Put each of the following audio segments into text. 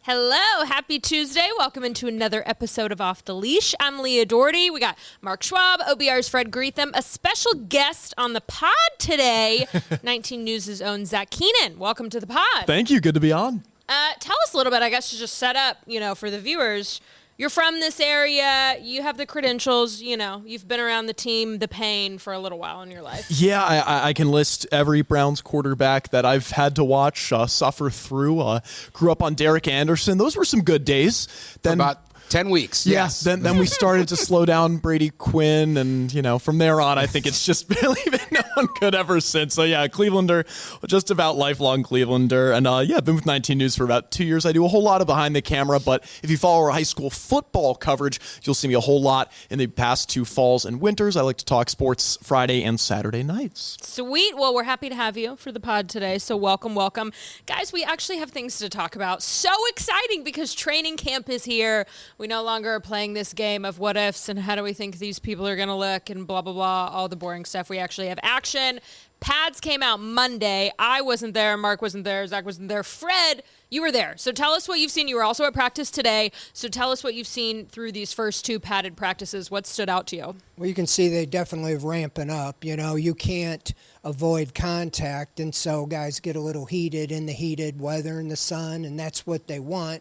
Hello, happy Tuesday. Welcome into another episode of Off the Leash. I'm Leah Doherty. We got Mark Schwab, OBR's Fred Greetham, a special guest on the pod today, 19 News' own Zach Keenan. Welcome to the pod. Thank you. Good to be on. Tell us a little bit, I guess, to just set up, for the viewers. You're from this area. You have the credentials. You've been around the team, the pain for a little while in your life. Yeah, I can list every Browns quarterback that I've had to watch suffer through. Grew up on Derek Anderson. Those were some good days. Then about 10 weeks. Yes. Then we started to slow down Brady Quinn, and from there on, I think it's just really been no good ever since. So yeah, Clevelander, just about lifelong Clevelander, and I've been with 19 News for about 2 years. I do a whole lot of behind the camera, but if you follow our high school football coverage, you'll see me a whole lot in the past 2 falls and winters. I like to talk sports Friday and Saturday nights. Sweet. Well, we're happy to have you for the pod today. So welcome. Guys, we actually have things to talk about. So exciting because training camp is here. We no longer are playing this game of what ifs and how do we think these people are going to look and blah, blah, blah, all the boring stuff. We actually have action. Pads came out Monday. I wasn't there. Mark wasn't there. Zach wasn't there. Fred, you were there. So tell us what you've seen. You were also at practice today. So tell us what you've seen through these first 2 padded practices. What stood out to you? Well, you can see they definitely ramping up. You can't avoid contact, and so guys get a little heated in the heated weather in the sun, and that's what they want.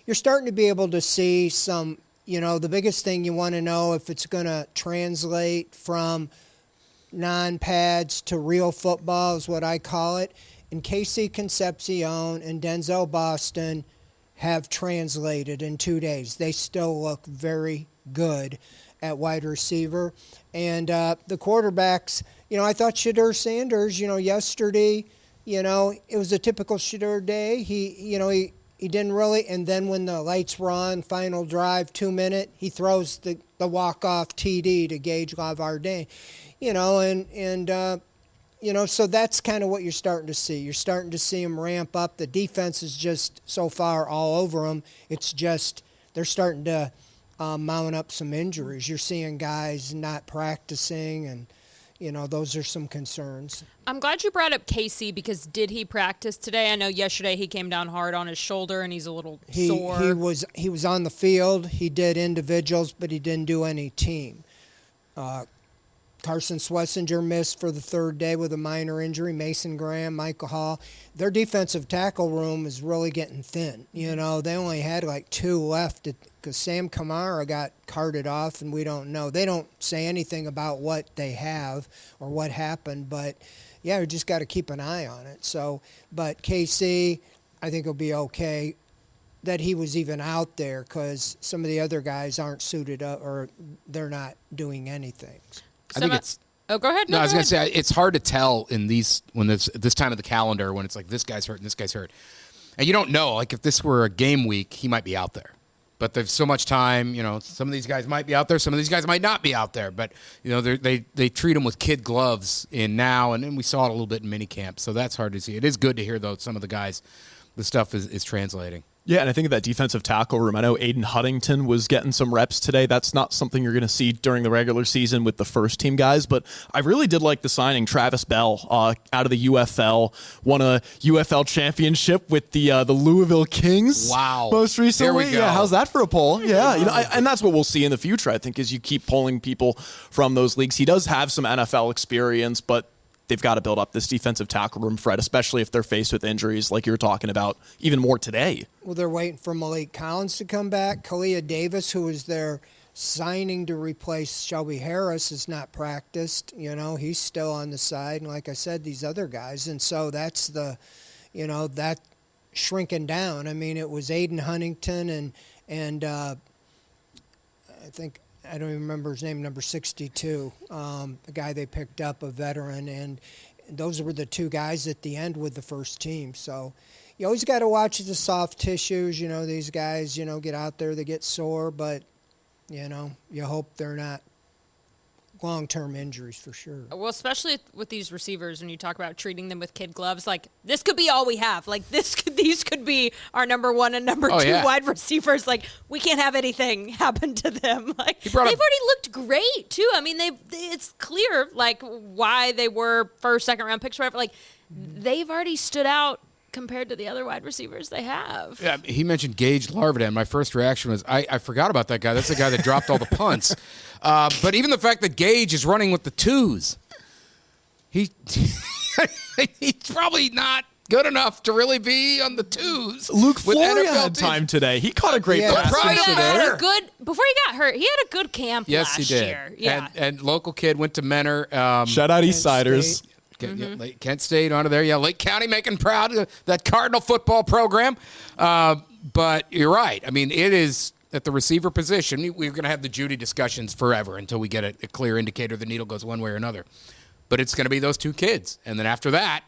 You're starting to be able to see some, the biggest thing you want to know if it's going to translate from non-pads to real football is what I call it. And Casey Concepcion and Denzel Boston have translated in 2 days. They still look very good at wide receiver. And the quarterbacks, I thought Shedeur Sanders, yesterday, it was a typical Shedeur day. He didn't really, and then when the lights were on, final drive, 2 minute, he throws the walk-off TD to Gage Lavardin, so that's kind of what you're starting to see. You're starting to see him ramp up. The defense is just so far all over them. It's just they're starting to mount up some injuries. You're seeing guys not practicing, and those are some concerns. I'm glad you brought up Casey because did he practice today? I know yesterday he came down hard on his shoulder and he's a little sore. He was on the field. He did individuals, but he didn't do any team. Carson Swessinger missed for the 3rd day with a minor injury. Mason Graham, Michael Hall. Their defensive tackle room is really getting thin. They only had like 2 left because Sam Kamara got carted off, and we don't know. They don't say anything about what they have or what happened, but yeah, we just got to keep an eye on it. So, but KC, I think will be okay that he was even out there because some of the other guys aren't suited up or they're not doing anything. I think it's. Oh, go ahead. No, I was going to say it's hard to tell in these when this time of the calendar when it's like this guy's hurt and this guy's hurt, and you don't know. Like if this were a game week, he might be out there, but there's so much time. Some of these guys might be out there, some of these guys might not be out there. But they treat them with kid gloves in now, and then we saw it a little bit in minicamp, so that's hard to see. It is good to hear though some of the guys, the stuff is translating. Yeah, and I think of that defensive tackle room. I know Aiden Huntington was getting some reps today. That's not something you're going to see during the regular season with the first team guys, but I really did like the signing. Travis Bell out of the UFL, won a UFL championship with the Louisville Kings. Wow. Most recently. There we go. Yeah, how's that for a poll? Yeah, and that's what we'll see in the future, I think, as you keep pulling people from those leagues. He does have some NFL experience, but they've got to build up this defensive tackle room, Fred, especially if they're faced with injuries like you were talking about even more today. Well, they're waiting for Malik Collins to come back. Kalia Davis, who was their signing to replace Shelby Harris, has not practiced. He's still on the side. And like I said, these other guys. And so that's that shrinking down. I mean, it was Aiden Huntington and I think – I don't even remember his name, number 62, the guy they picked up, a veteran, and those were the 2 guys at the end with the first team. So you always got to watch the soft tissues. These guys, get out there, they get sore, but, you hope they're not long-term injuries for sure. Well, especially with these receivers, when you talk about treating them with kid gloves, like this could be all we have. Like these could be our number 1 and number 2 wide receivers. Like we can't have anything happen to them. Like they've already looked great too. I mean, it's clear like why they were first, second round picks, whatever. Like they've already stood out compared to the other wide receivers they have. Yeah, he mentioned Gage Larvidan. My first reaction was, I forgot about that guy. That's the guy that dropped all the punts. But even the fact that Gage is running with the twos, he's probably not good enough to really be on the twos. Luke with Floria NFL had time today. He caught a great Yeah. pass Right into on. there. Before he got hurt, he had a good camp Yes, last he did. year. Yeah. And local kid went to Menor. Shout out Eastsiders. Kent State onto there. Yeah, Lake County making proud of that Cardinal football program. But you're right. I mean, it is at the receiver position. We're going to have the Judy discussions forever until we get a clear indicator the needle goes one way or another. But it's going to be those two kids. And then after that,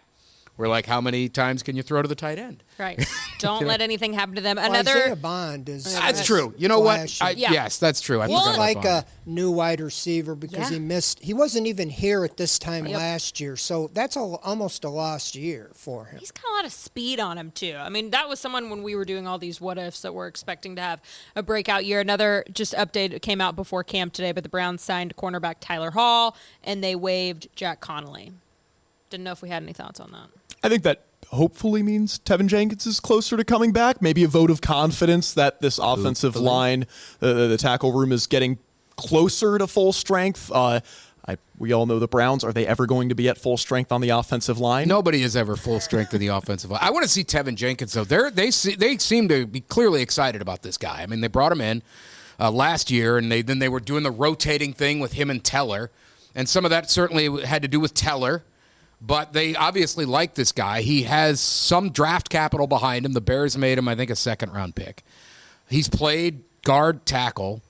we're like, how many times can you throw to the tight end? Right. Don't let anything happen to them. Well, Isaiah Bond is. That's true. You know what? flashy. Yes, that's true. I He's forgot about like Bond. a new wide receiver because Yeah. he wasn't even here at this time Yep. last year. So that's almost a lost year for him. He's got a lot of speed on him, too. I mean, that was someone when we were doing all these what ifs that we're expecting to have a breakout year. Another just update came out before camp today, but the Browns signed cornerback Tyler Hall, and they waived Jack Connolly. Didn't know if we had any thoughts on that. I think that hopefully means Tevin Jenkins is closer to coming back. Maybe a vote of confidence that this offensive line, the tackle room, is getting closer to full strength. We all know the Browns. Are they ever going to be at full strength on the offensive line? Nobody is ever full strength in the offensive line. I want to see Tevin Jenkins, though. They seem to be clearly excited about this guy. I mean, they brought him in last year, and then they were doing the rotating thing with him and Teller. And some of that certainly had to do with Teller. But they obviously like this guy. He has some draft capital behind him. The Bears made him, I think, a second-round pick. He's played guard tackle.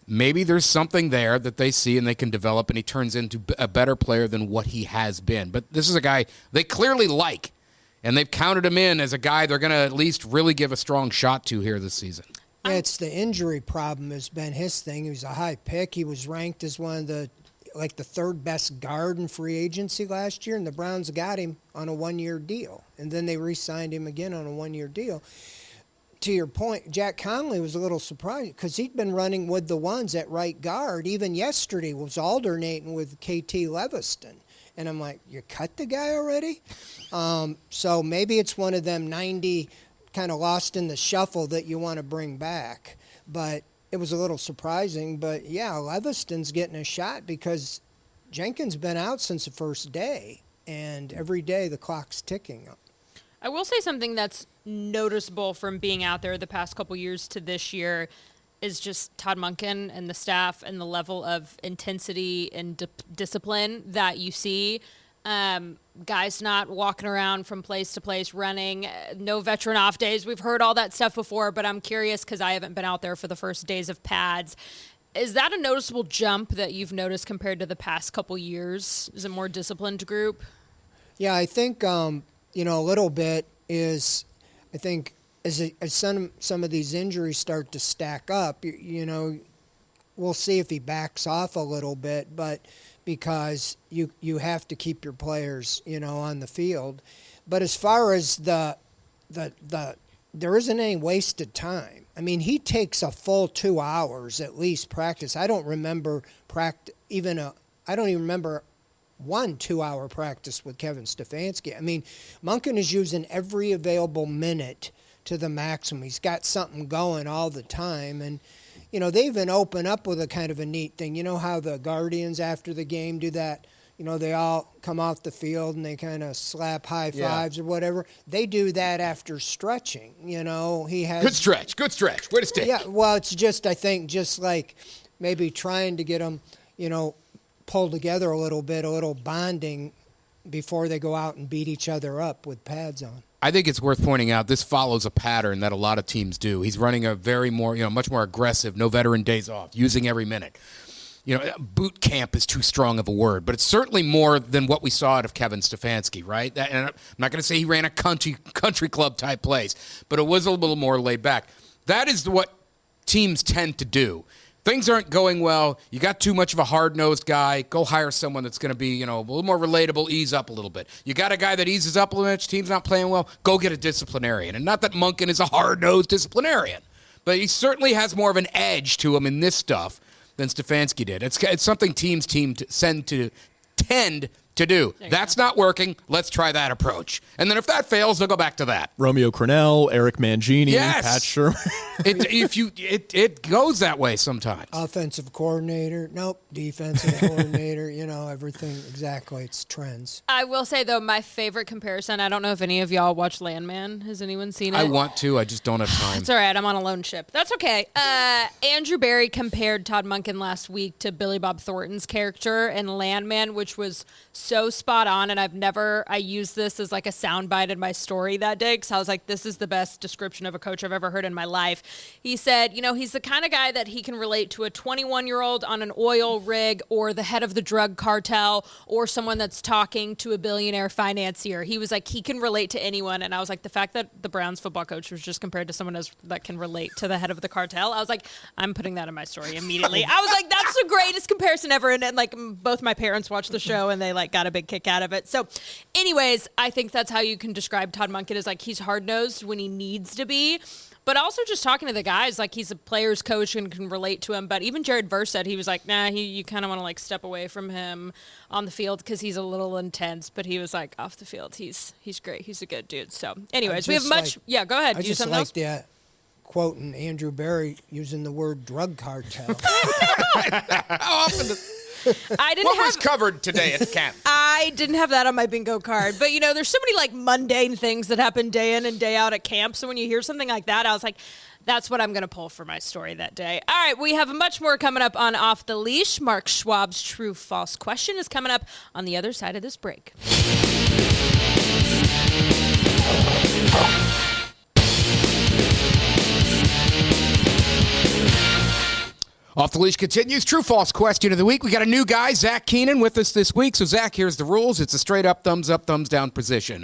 Maybe there's something there that they see and they can develop, and he turns into a better player than what he has been. But this is a guy they clearly like, and they've counted him in as a guy they're going to at least really give a strong shot to here this season. Yeah, it's the injury problem has been his thing. He was a high pick. He was ranked as one of the third best guard in free agency last year, and the Browns got him on a one-year deal. And then they re-signed him again on a one-year deal. To your point, Jack Connolly was a little surprised because he'd been running with the ones at right guard. Even yesterday was alternating with KT Leviston. And I'm like, you cut the guy already? So maybe it's one of them 90 kind of lost in the shuffle that you want to bring back. But it was a little surprising. But, yeah, Leviston's getting a shot because Jenkins been out since the first day. And every day the clock's ticking up. I will say something that's noticeable from being out there the past couple years to this year is just Todd Monken and the staff and the level of intensity and discipline that you see. Guys not walking around from place to place running, no veteran off days. We've heard all that stuff before, but I'm curious because I haven't been out there for the first days of pads. Is that a noticeable jump that you've noticed compared to the past couple years? Is it a more disciplined group? Yeah, I think a little bit is, I think, as some of these injuries start to stack up, we'll see if he backs off a little bit, but because you have to keep your players, on the field. But as far as the there isn't any wasted time. I mean, he takes a full 2 hours at least practice. I don't remember one 2-hour practice with Kevin Stefanski. I mean, Monken is using every available minute to the maximum. He's got something going all the time. And, they even open up with a kind of a neat thing. You know how the Guardians after the game do that? They all come off the field and they kind of slap high fives or whatever. They do that after stretching. He has Good stretch. Way to stick. Yeah, well, it's just, I think, just like maybe trying to get them, pull together a little bonding before they go out and beat each other up with pads on. I think it's worth pointing out this follows a pattern that a lot of teams do. He's running a much more aggressive, no veteran days off, using every minute. Boot camp is too strong of a word, but it's certainly more than what we saw out of Kevin Stefanski, right? And I'm not going to say he ran a country club type place, but it was a little more laid back. That is what teams tend to do. Things aren't going well. You got too much of a hard-nosed guy. Go hire someone that's going to be, a little more relatable, ease up a little bit. You got a guy that eases up a little bit, team's not playing well, go get a disciplinarian. And not that Monken is a hard-nosed disciplinarian, but he certainly has more of an edge to him in this stuff than Stefanski did. It's something teams tend to do. That's not working. Let's try that approach. And then if that fails, they'll go back to that. Romeo Crennel, Eric Mangini, Yes. Pat Shermer. It goes that way sometimes. Offensive coordinator, nope. Defensive coordinator, everything. Exactly. It's trends. I will say, though, my favorite comparison, I don't know if any of y'all watch Landman. Has anyone seen it? I want to. I just don't have time. It's all right. I'm on a lone ship. That's okay. Andrew Barry compared Todd Monken last week to Billy Bob Thornton's character in Landman, which was so spot on. And I used this as like a soundbite in my story that day because I was like, this is the best description of a coach I've ever heard in my life. He said, he's the kind of guy that he can relate to a 21-year-old on an oil rig or the head of the drug cartel or someone that's talking to a billionaire financier. He was like, he can relate to anyone. And I was like, the fact that the Browns football coach was just compared to someone that can relate to the head of the cartel, I was like, I'm putting that in my story immediately. I was like, that's the greatest comparison ever. And like both my parents watched the show and they like got a big kick out of it. So anyways, I think that's how you can describe Todd Monken, is like he's hard-nosed when he needs to be. But also just talking to the guys, like he's a player's coach and can relate to him. But even Jared Verse said he was like, nah, you kind of want to like step away from him on the field because he's a little intense. But he was like off the field, he's great. He's a good dude. So anyways, we have much. Yeah, go ahead. I Do just something like else? that quoting Andrew Barry using the word drug cartel. How often I didn't what have was covered today at camp? I didn't have that on my bingo card. But, there's so many, like, mundane things that happen day in and day out at camp. So when you hear something like that, I was like, that's what I'm going to pull for my story that day. All right, we have much more coming up on Off the Leash. Mark Schwab's true-false question is coming up on the other side of this break. Off the Leash continues. True false question of the week. We got a new guy, Zach Keenan, with us this week. So, Zach, here's the rules. It's a straight up, thumbs down proposition.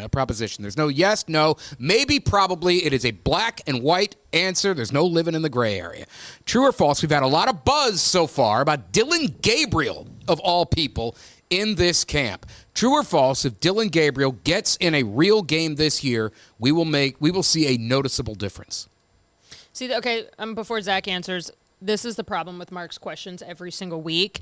There's no yes, no, maybe, probably. It is a black and white answer. There's no living in the gray area. True or false? We've had a lot of buzz so far about Dillon Gabriel, of all people, in this camp. True or false? If Dillon Gabriel gets in a real game this year, we will see a noticeable difference. See, okay, before Zach answers, this is the problem with Mark's questions every single week.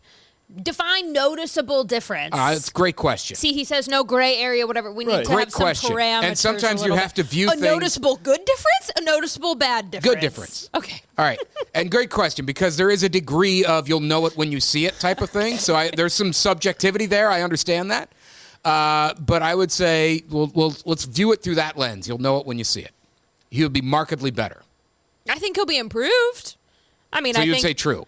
Define noticeable difference. It's a great question. See, he says no gray area, whatever. We need Right. to Great have some question. parameters. And sometimes a you little have to view a things- noticeable good difference, a noticeable bad difference. Good difference. Okay. All right. And great question, because there is a degree of you'll know it when you see it type of thing. So there's some subjectivity there. I understand that. But I would say, let's view it through that lens. You'll know it when you see it. He'll be markedly better. I think he'll be improved. I mean, So I you'd think, say true.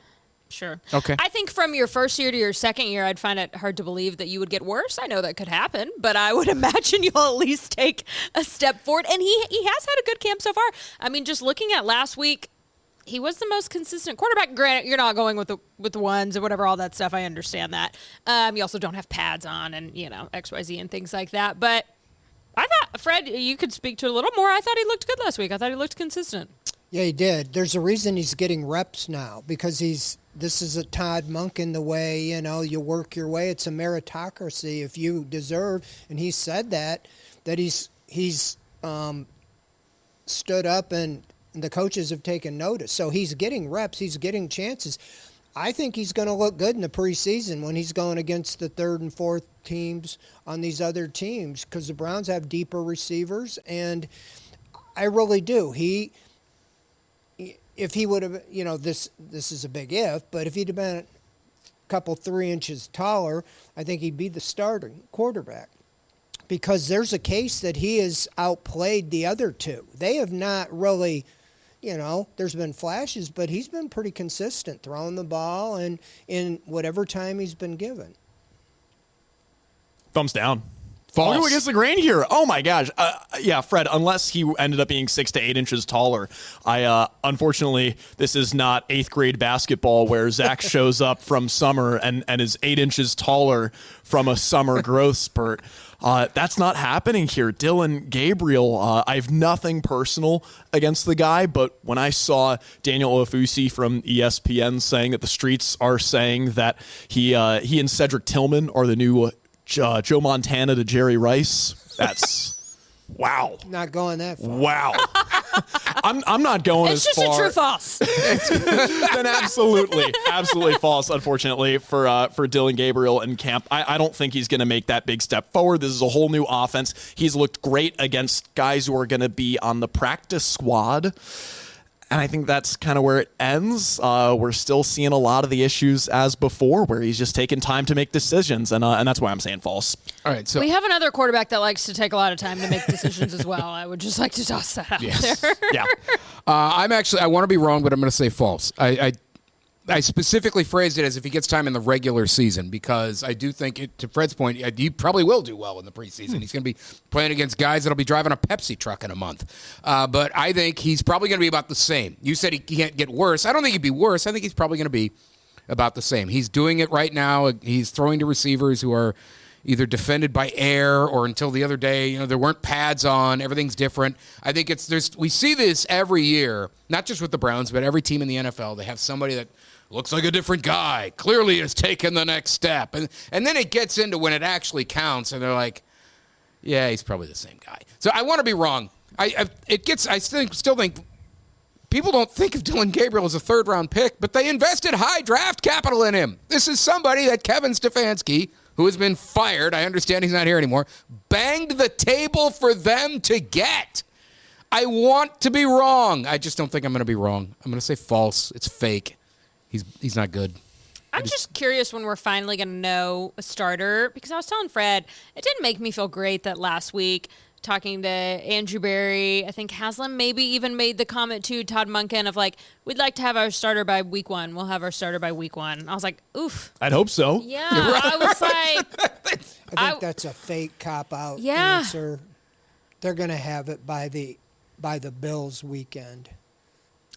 Sure. Okay. I think from your first year to your second year, I'd find it hard to believe that you would get worse. I know that could happen, but I would imagine you'll at least take a step forward. And he has had a good camp so far. I mean, just looking at last week, he was the most consistent quarterback. Granted, you're not going with the ones or whatever, all that stuff. I understand that. You also don't have pads on and, XYZ and things like that. But I thought, Fred, you could speak to it a little more. I thought he looked good last week. I thought he looked consistent. Yeah, he did. There's a reason he's getting reps now because this is a Todd Monken the way, you work your way. It's a meritocracy if you deserve. And he said that he's stood up and the coaches have taken notice. So he's getting reps. He's getting chances. I think he's going to look good in the preseason when he's going against the third and fourth teams on these other teams because the Browns have deeper receivers. And I really do. If he would have, this is a big if, but if he'd have been a couple 3 inches taller, I think he'd be the starting quarterback. Because there's a case that he has outplayed the other two. They have not really, there's been flashes, but he's been pretty consistent throwing the ball and in whatever time he's been given. Thumbs down. False. I'll go against the grain here. Oh my gosh. Yeah, Fred, unless he ended up being 6 to 8 inches taller, unfortunately, this is not 8th grade basketball where Zach shows up from summer and is 8 inches taller from a summer growth spurt. That's not happening here. Dillon Gabriel, I have nothing personal against the guy, but when I saw Daniel Ofusi from ESPN saying that the streets are saying that he and Cedric Tillman are the new Joe Montana to Jerry Rice. That's wow. Not going that far. Wow. I'm not going It's as just far. a true false. Then absolutely false, unfortunately, for Dillon Gabriel in camp. I don't think he's going to make that big step forward. This is a whole new offense. He's looked great against guys who are going to be on the practice squad. And I think that's kind of where it ends. We're still seeing a lot of the issues as before, where he's just taking time to make decisions, and that's why I'm saying false. All right, so We have another quarterback that likes to take a lot of time to make decisions as well. I would just like to toss that out there. Yeah. I want to be wrong, but I'm going to say false. I specifically phrased it as if he gets time in the regular season, because I do think, to Fred's point, he probably will do well in the preseason. He's going to be playing against guys that'll be driving a Pepsi truck in a month. But I think he's probably going to be about the same. You said he can't get worse. I don't think he'd be worse. I think he's probably going to be about the same. He's doing it right now. He's throwing to receivers who are either defended by air, or until the other day, there weren't pads on. Everything's different. I think we see this every year, not just with the Browns, but every team in the NFL. They have somebody that looks like a different guy, clearly has taken the next step. And then it gets into when it actually counts, and they're like, yeah, he's probably the same guy. So I want to be wrong. I still think people don't think of Dillon Gabriel as a third-round pick, but they invested high draft capital in him. This is somebody that Kevin Stefanski, who has been fired, I understand he's not here anymore, banged the table for them to get. I want to be wrong. I just don't think I'm going to be wrong. I'm going to say false. It's fake. He's not good. I'm just curious when we're finally going to know a starter, because I was telling Fred, it didn't make me feel great that last week, talking to Andrew Berry, I think Haslam maybe even made the comment to Todd Monken of like, we'd like to have our starter by week 1. We'll have our starter by week 1. I was like, oof. I'd hope so. Yeah, I was like. I think that's a fake cop-out Yeah. answer. They're going to have it by the Bills weekend.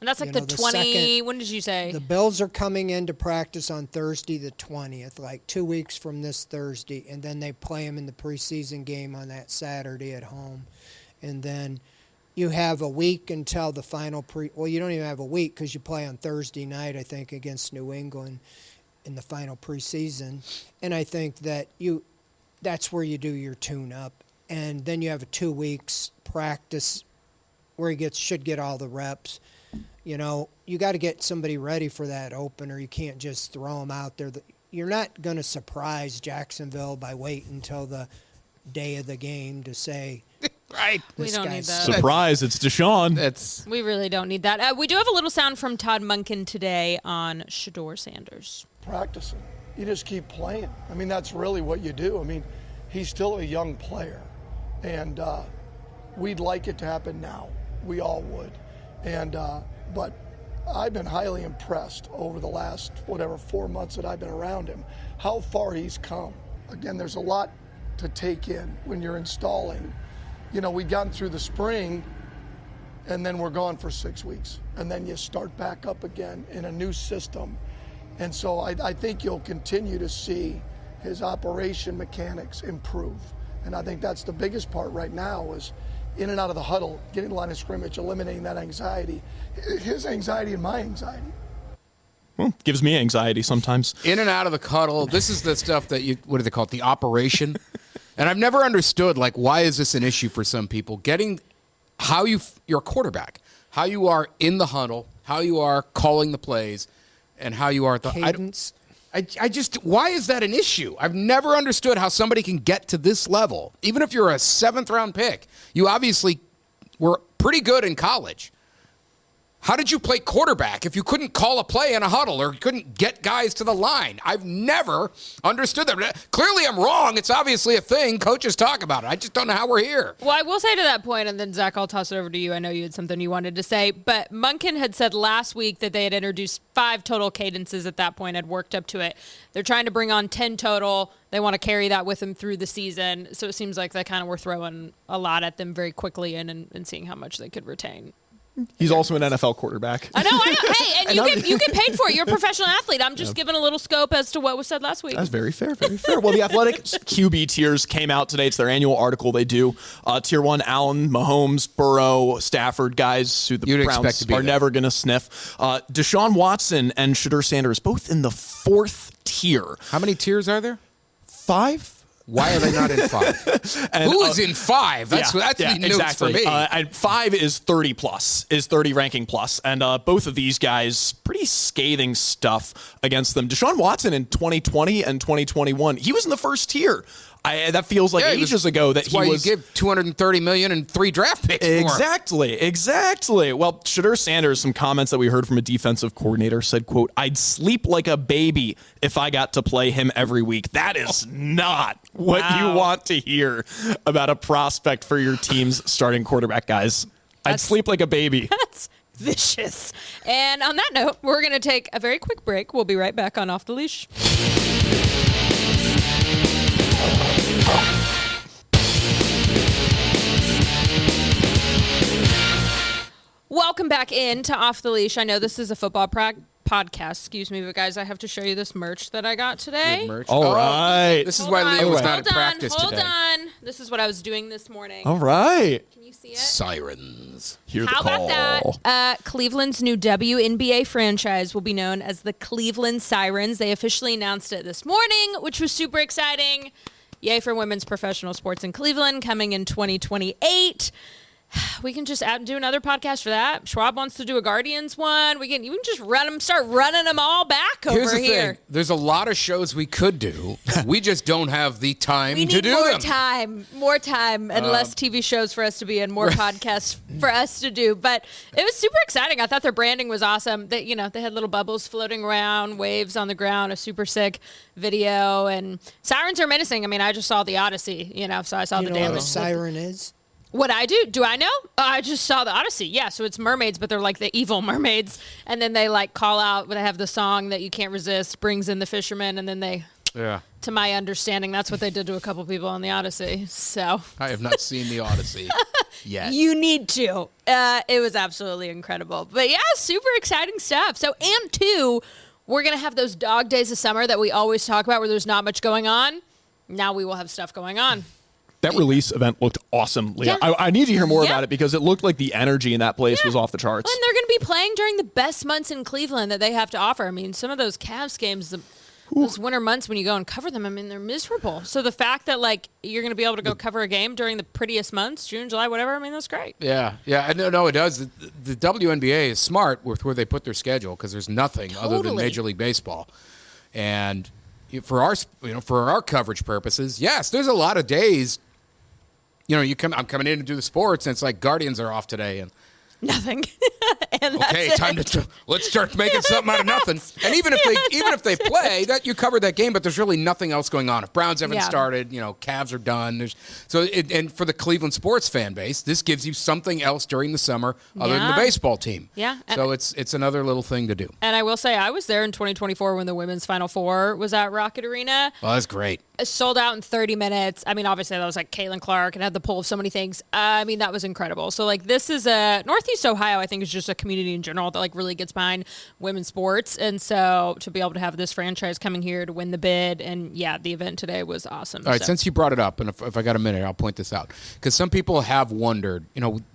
And that's like You the know, the 20, second- when did you say? The Bills are coming into practice on Thursday the 20th, like 2 weeks from this Thursday, and then they play them in the preseason game on that Saturday at home. And then you have a week until the final well, you don't even have a week, because you play on Thursday night, I think, against New England in the final preseason. And I think that that's where you do your tune-up. And then you have a 2 weeks practice where he should get all the reps. You got to get somebody ready for that opener. You can't just throw them out there. You're not going to surprise Jacksonville by waiting until the day of the game to say, Right. We don't need guy's that. Surprise, it's Deshaun. We really don't need that. We do have a little sound from Todd Monken today on Shador Sanders. Practicing. You just keep playing. I mean, that's really what you do. I mean, he's still a young player, and we'd like it to happen now. We all would. But I've been highly impressed over the last, 4 months that I've been around him, how far he's come. Again, there's a lot to take in when you're installing. We'd gotten through the spring, and then we're gone for 6 weeks. And then you start back up again in a new system. And so I think you'll continue to see his operation mechanics improve. And I think that's the biggest part right now is in and out of the huddle, getting the line of scrimmage, eliminating that anxiety. His anxiety and my anxiety. Well, gives me anxiety sometimes. In and out of the cuddle. This is the stuff that what do they call it? The operation. And I've never understood, why is this an issue for some people? Getting how you're a quarterback, how you are in the huddle, how you are calling the plays, and how you are at the cadence. I just, why is that an issue? I've never understood how somebody can get to this level. Even if you're a 7th-round pick, you obviously were pretty good in college. How did you play quarterback if you couldn't call a play in a huddle or couldn't get guys to the line? I've never understood that. Clearly, I'm wrong. It's obviously a thing. Coaches talk about it. I just don't know how we're here. Well, I will say to that point, and then, Zach, I'll toss it over to you. I know you had something you wanted to say. But Monken had said last week that they had introduced 5 total cadences at that point, had worked up to it. They're trying to bring on 10 total. They want to carry that with them through the season. So it seems like they kind of were throwing a lot at them very quickly and seeing how much they could retain. He's also an NFL quarterback. I know. Hey, and you get paid for it. You're a professional athlete. I'm just giving a little scope as to what was said last week. That's very fair, very fair. Well, the Athletic QB tiers came out today. It's their annual article they do. Tier 1, Allen, Mahomes, Burrow, Stafford, guys who the You'd Browns expect to be are there. never going to sniff. Deshaun Watson and Shador Sanders, both in the 4th tier. How many tiers are there? 5? Why are they not in 5? And, Who is in 5? That's the news exactly. for me. And 5 is 30 plus, is 30 ranking plus, and both of these guys, pretty scathing stuff against them. Deshaun Watson in 2020 and 2021, he was in the first tier. That feels like ages ago that that's why you give $230 million and 3 draft picks for him. Exactly. Well, Shadur Sanders, some comments that we heard from a defensive coordinator said, quote, "I'd sleep like a baby if I got to play him every week." That is not what you want to hear about a prospect for your team's starting quarterback, guys. I'd sleep like a baby. That's vicious. And on that note, we're going to take a very quick break. We'll be right back on Off the Leash. Welcome back in to Off the Leash. I know this is a football podcast, but guys, I have to show you this merch that I got today. Merch. All right. This is why Leah was not in practice Hold today. on. This is what I was doing this morning. All right. Can you see it? Sirens. Hear the How call. about that? Cleveland's new WNBA franchise will be known as the Cleveland Sirens. They officially announced it this morning, which was super exciting. Yay for women's professional sports in Cleveland coming in 2028. We can just do another podcast for that. Schwab wants to do a Guardians one. We can just start running them all back over Here's the here. thing. There's a lot of shows we could do. We just don't have the time We to need do more time, and less TV shows for us to be in, more podcasts for us to do. But it was super exciting. I thought their branding was awesome. They had little bubbles floating around, waves on the ground, a super sick video, and sirens are menacing. I mean, I just saw the Odyssey, so I saw the You know what a damage. siren is? What I do? Do I know? I just saw the Odyssey. Yeah, so it's mermaids, but they're like the evil mermaids, and then they call out. They have the song that you can't resist, brings in the fishermen, and then they. Yeah. To my understanding, that's what they did to a couple people on the Odyssey. So I have not seen the Odyssey yet. you need to. It was absolutely incredible. But yeah, super exciting stuff. So and 2, we're gonna have those dog days of summer that we always talk about, where there's not much going on. Now we will have stuff going on. That release event looked awesome, Leah. Yeah. I need to hear more about it because it looked like the energy in that place was off the charts. And they're going to be playing during the best months in Cleveland that they have to offer. I mean, some of those Cavs games, those winter months when you go and cover them, I mean, they're miserable. So the fact that you're going to be able to go cover a game during the prettiest months, June, July, whatever, I mean, that's great. Yeah. No, it does. The WNBA is smart with where they put their schedule because there's nothing other than Major League Baseball, and for our coverage purposes, yes, there's a lot of days. I'm coming in to do the sports, and it's like Guardians are off today, and Nothing. And okay, time to let's start making something out of nothing. And even if they play, that you covered that game, but there's really nothing else going on. If Browns haven't started, Cavs are done. And for the Cleveland sports fan base, this gives you something else during the summer other than the baseball team. Yeah. So it's another little thing to do. And I will say, I was there in 2024 when the women's Final Four was at Rocket Arena. Well, that's great. Sold out in 30 minutes. I mean, obviously, that was Caitlin Clark and had the pull of so many things. I mean, that was incredible. So, this is Northeast Ohio, I think, is just a community in general that, really gets behind women's sports. And so, to be able to have this franchise coming here to win the bid, and, the event today was awesome. All right, since you brought it up, and if I got a minute, I'll point this out. Because some people have wondered,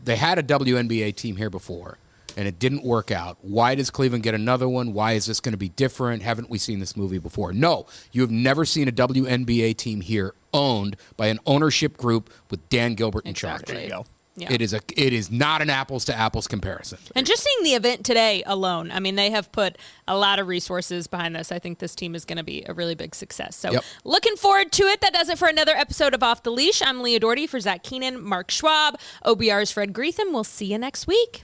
they had a WNBA team here before, and it didn't work out. Why does Cleveland get another one? Why is this going to be different? Haven't we seen this movie before? No, you have never seen a WNBA team here owned by an ownership group with Dan Gilbert in charge. There you go. Yeah. It is not an apples to apples comparison. And just seeing the event today alone, I mean, they have put a lot of resources behind this. I think this team is going to be a really big success. So looking forward to it. That does it for another episode of Off the Leash. I'm Leah Doherty for Zach Keenan, Mark Schwab, OBR's Fred Greetham. We'll see you next week.